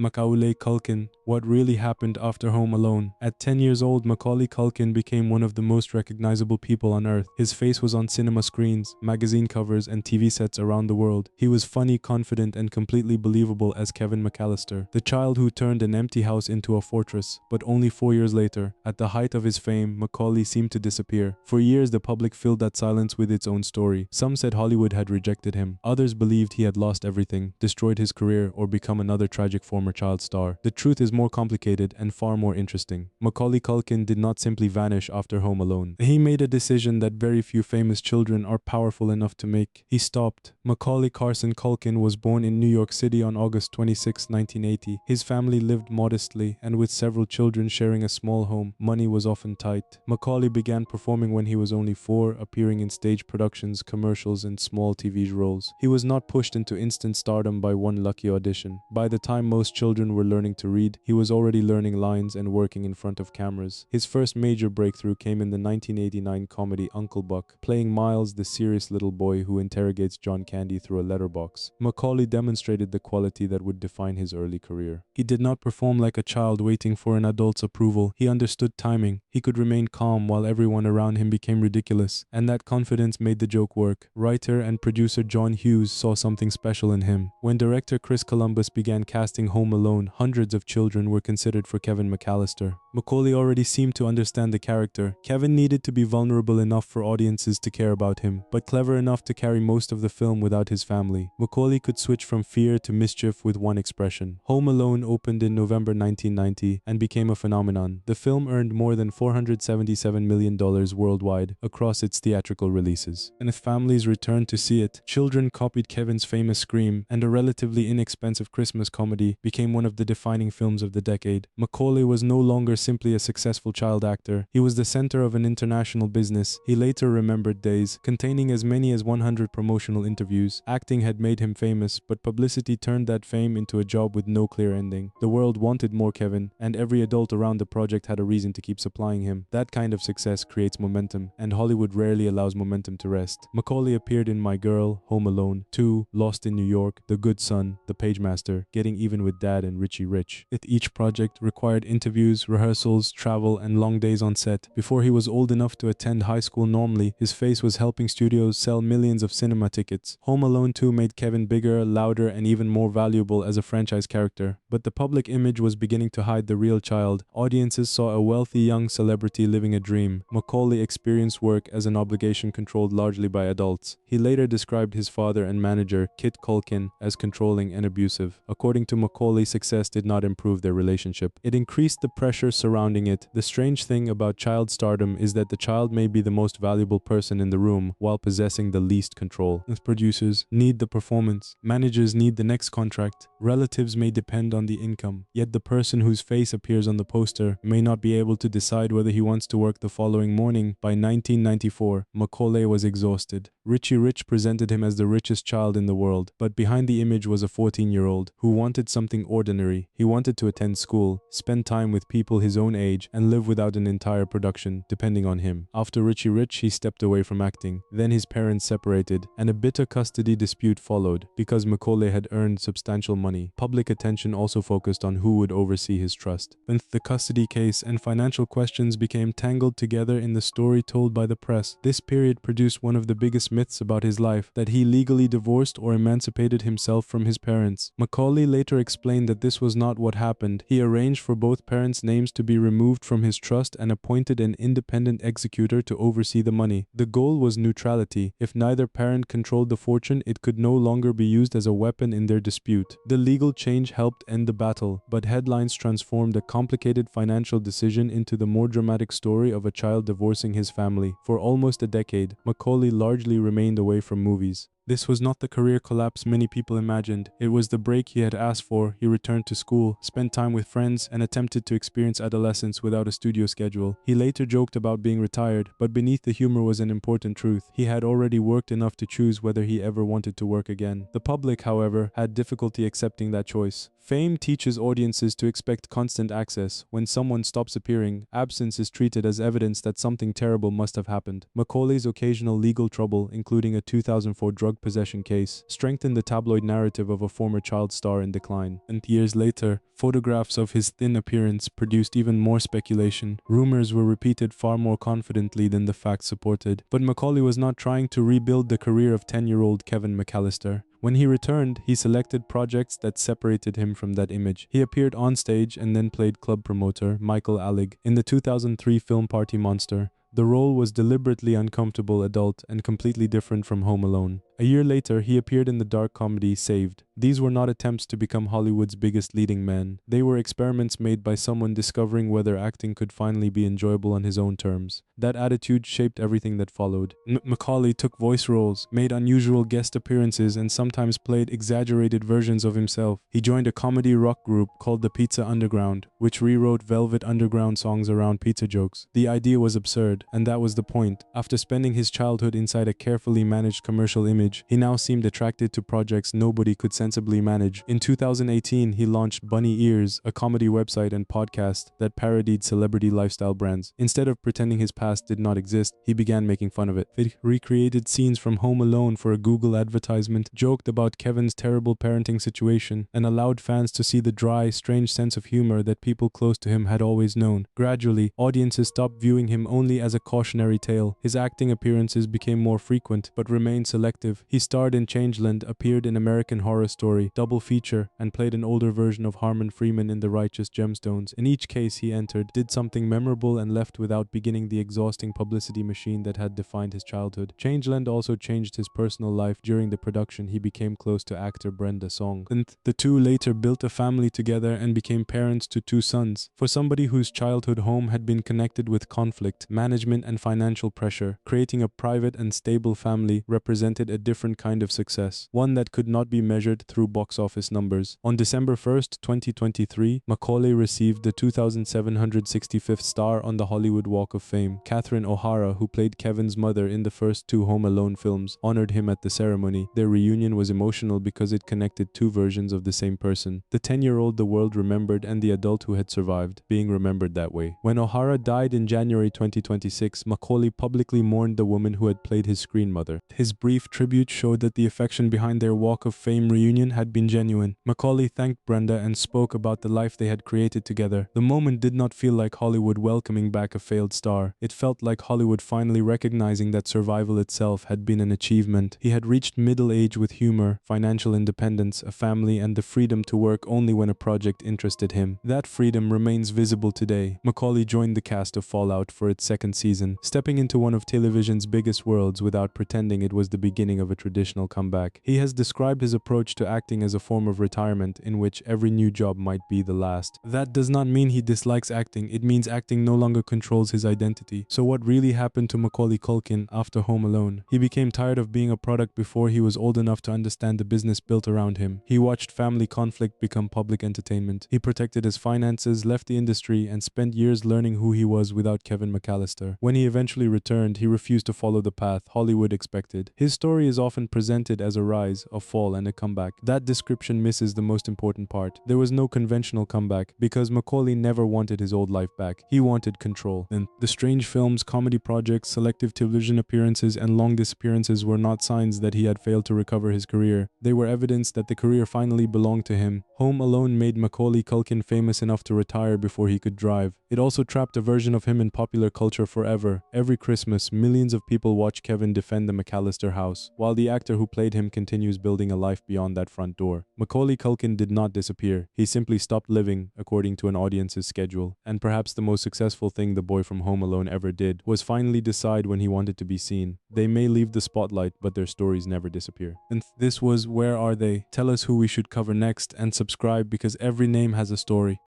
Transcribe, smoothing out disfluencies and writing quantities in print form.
Macaulay Culkin, What Really Happened After Home Alone. At 10 years old, Macaulay Culkin became one of the most recognizable people on earth. His face was on cinema screens, magazine covers, and TV sets around the world. He was funny, confident, and completely believable as Kevin McCallister, the child who turned an empty house into a fortress. But only 4 years later, at the height of his fame, Macaulay seemed to disappear. For years, the public filled that silence with its own story. Some said Hollywood had rejected him. Others believed he had lost everything, destroyed his career, or become another tragic former child star. The truth is more complicated and far more interesting. Macaulay Culkin did not simply vanish after Home Alone. He made a decision that very few famous children are powerful enough to make. He stopped. Macaulay Carson Culkin was born in New York City on August 26, 1980. His family lived modestly, and with several children sharing a small home, money was often tight. Macaulay began performing when he was only 4, appearing in stage productions, commercials, and small TV roles. He was not pushed into instant stardom by one lucky audition. By the time most children were learning to read, he was already learning lines and working in front of cameras. His first major breakthrough came in the 1989 comedy Uncle Buck, playing Miles, the serious little boy who interrogates John Candy through a letterbox. Macaulay demonstrated the quality that would define his early career. He did not perform like a child waiting for an adult's approval. He understood timing. He could remain calm while everyone around him became ridiculous, and that confidence made the joke work. Writer and producer John Hughes saw something special in him. When director Chris Columbus began casting Home Alone, hundreds of children were considered for Kevin McCallister. Macaulay already seemed to understand the character. Kevin needed to be vulnerable enough for audiences to care about him, but clever enough to carry most of the film without his family. Macaulay could switch from fear to mischief with one expression. Home Alone opened in November 1990 and became a phenomenon. The film earned more than $477 million worldwide across its theatrical releases. And if families returned to see it, children copied Kevin's famous scream, and a relatively inexpensive Christmas comedy became one of the defining films of the decade. Macaulay was no longer simply a successful child actor. He was the center of an international business. He later remembered days containing as many as 100 promotional interviews. Acting had made him famous, but publicity turned that fame into a job with no clear ending. The world wanted more Kevin, and every adult around the project had a reason to keep supplying him. That kind of success creates momentum, and Hollywood rarely allows momentum to rest. Macaulay appeared in My Girl, Home Alone, 2, Lost in New York, The Good Son, The Pagemaster, Getting Even with Dad, and Richie Rich. Each project required interviews, rehearsals, travel, and long days on set. Before he was old enough to attend high school normally, his face was helping studios sell millions of cinema tickets. Home Alone 2 made Kevin bigger, louder, and even more valuable as a franchise character. But the public image was beginning to hide the real child. Audiences saw a wealthy young celebrity living a dream. Macaulay experienced work as an obligation controlled largely by adults. He later described his father and manager, Kit Culkin, as controlling and abusive. According to Macaulay, success did not improve their relationship. It increased the pressure surrounding it. The strange thing about child stardom is that the child may be the most valuable person in the room while possessing the least control. As producers need the performance, managers need the next contract, relatives may depend on the income. Yet the person whose face appears on the poster may not be able to decide whether he wants to work the following morning. By 1994, Macaulay was exhausted. Richie Rich presented him as the richest child in the world, but behind the image was a 14-year-old who wanted something ordinary. He wanted to attend school, spend time with people his own age, and live without an entire production depending on him. After Richie Rich, he stepped away from acting. Then his parents separated, and a bitter custody dispute followed. Because Macaulay had earned substantial money, public attention also focused on who would oversee his trust. When the custody case and financial questions became tangled together in the story told by the press, this period produced one of the biggest myths about his life, that he legally divorced or emancipated himself from his parents. Macaulay later explained that this was not what happened. He arranged for both parents' names to be removed from his trust and appointed an independent executor to oversee the money. The goal was neutrality. If neither parent controlled the fortune, it could no longer be used as a weapon in their dispute. The legal change helped end the battle, but headlines transformed a complicated financial decision into the more dramatic story of a child divorcing his family. For almost a decade, Macaulay largely remained away from movies. This was not the career collapse many people imagined. It was the break he had asked for. He returned to school, spent time with friends, and attempted to experience adolescence without a studio schedule. He later joked about being retired, but beneath the humor was an important truth. He had already worked enough to choose whether he ever wanted to work again. The public, however, had difficulty accepting that choice. Fame teaches audiences to expect constant access. When someone stops appearing, absence is treated as evidence that something terrible must have happened. Macaulay's occasional legal trouble, including a 2004 drug possession case, strengthened the tabloid narrative of a former child star in decline. And years later, photographs of his thin appearance produced even more speculation. Rumors were repeated far more confidently than the facts supported. But Macaulay was not trying to rebuild the career of 10-year-old Kevin McCallister. When he returned, he selected projects that separated him from that image. He appeared on stage and then played club promoter Michael Allig in the 2003 film Party Monster. The role was deliberately uncomfortable, adult, and completely different from Home Alone. A year later, he appeared in the dark comedy Saved. These were not attempts to become Hollywood's biggest leading man. They were experiments made by someone discovering whether acting could finally be enjoyable on his own terms. That attitude shaped everything that followed. Macaulay took voice roles, made unusual guest appearances, and sometimes played exaggerated versions of himself. He joined a comedy rock group called the Pizza Underground, which rewrote Velvet Underground songs around pizza jokes. The idea was absurd, and that was the point. After spending his childhood inside a carefully managed commercial image, he now seemed attracted to projects nobody could sensibly manage. In 2018, he launched Bunny Ears, a comedy website and podcast that parodied celebrity lifestyle brands. Instead of pretending his past did not exist, he began making fun of it. He recreated scenes from Home Alone for a Google advertisement, joked about Kevin's terrible parenting situation, and allowed fans to see the dry, strange sense of humor that people close to him had always known. Gradually, audiences stopped viewing him only as a cautionary tale. His acting appearances became more frequent, but remained selective. He starred in Changeland, appeared in American Horror Story, double feature, and played an older version of Harmon Freeman in The Righteous Gemstones. In each case he entered, did something memorable and left without beginning the exhausting publicity machine that had defined his childhood. Changeland also changed his personal life. During the production, he became close to actor Brenda Song. And the two later built a family together and became parents to 2 sons. For somebody whose childhood home had been connected with conflict, management, and financial pressure, creating a private and stable family represented a different kind of success, one that could not be measured through box office numbers. On December 1st, 2023, Macaulay received the 2,765th star on the Hollywood Walk of Fame. Catherine O'Hara, who played Kevin's mother in the first 2 Home Alone films, honored him at the ceremony. Their reunion was emotional because it connected 2 versions of the same person. The 10-year-old the world remembered and the adult who had survived, being remembered that way. When O'Hara died in January 2026, Macaulay publicly mourned the woman who had played his screen mother. His brief tribute showed that the affection behind their Walk of Fame reunion had been genuine. Macaulay thanked Brenda and spoke about the life they had created together. The moment did not feel like Hollywood welcoming back a failed star. It felt like Hollywood finally recognizing that survival itself had been an achievement. He had reached middle age with humor, financial independence, a family, and the freedom to work only when a project interested him. That freedom remains visible today. Macaulay joined the cast of Fallout for its 2nd season, stepping into one of television's biggest worlds without pretending it was the beginning of a traditional comeback. He has described his approach to acting as a form of retirement in which every new job might be the last. That does not mean he dislikes acting, it means acting no longer controls his identity. So what really happened to Macaulay Culkin after Home Alone? He became tired of being a product before he was old enough to understand the business built around him. He watched family conflict become public entertainment. He protected his finances, left the industry, and spent years learning who he was without Kevin McCallister. When he eventually returned, he refused to follow the path Hollywood expected. His story is often presented as a rise, a fall, and a comeback. That description misses the most important part. There was no conventional comeback because Macaulay never wanted his old life back. He wanted control. And the strange films, comedy projects, selective television appearances, and long disappearances were not signs that he had failed to recover his career. They were evidence that the career finally belonged to him. Home Alone made Macaulay Culkin famous enough to retire before he could drive. It also trapped a version of him in popular culture forever. Every Christmas, millions of people watch Kevin defend the McCallister house, while the actor who played him continues building a life beyond that front door. Macaulay Culkin did not disappear. He simply stopped living according to an audience's schedule. And perhaps the most successful thing the boy from Home Alone ever did was finally decide when he wanted to be seen. They may leave the spotlight, but their stories never disappear. And this was Where Are They? Tell us who we should cover next and subscribe because every name has a story.